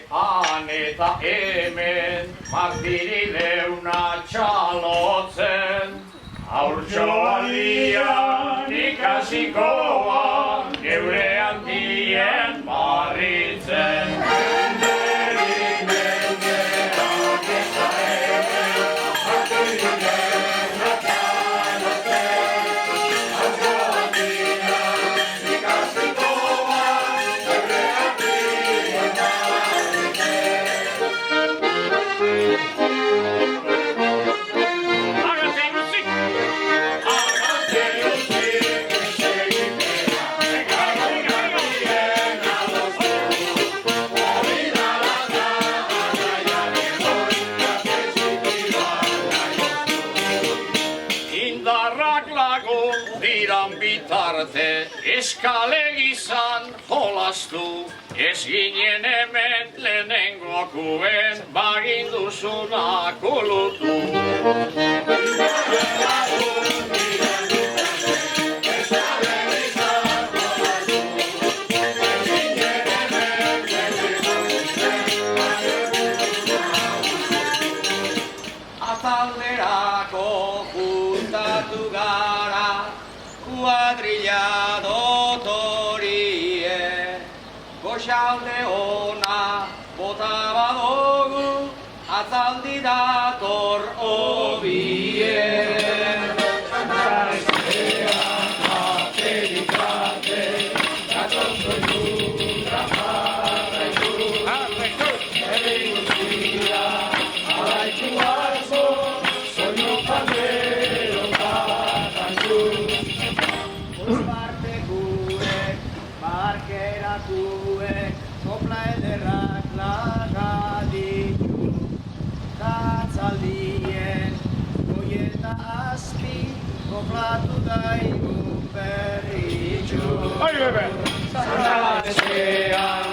han eta hemen, martiri deuna txalotzen. Haurtxoaldian ikasikoa, geure handien barritzen. Indarrak lagun diran bitarte, eskalegizan jolastu, ez ginen hemen lehenengokuen baginduzunak ulutu. Atalderako juntatu gara, kuadrilla dotorie, goxalde ona bota badogu, atzaldi dator obie. Barkeratuek kopla ederrak lagaditu, datzaldien goieta azpi koplatu daigu berritxu. Zara etxean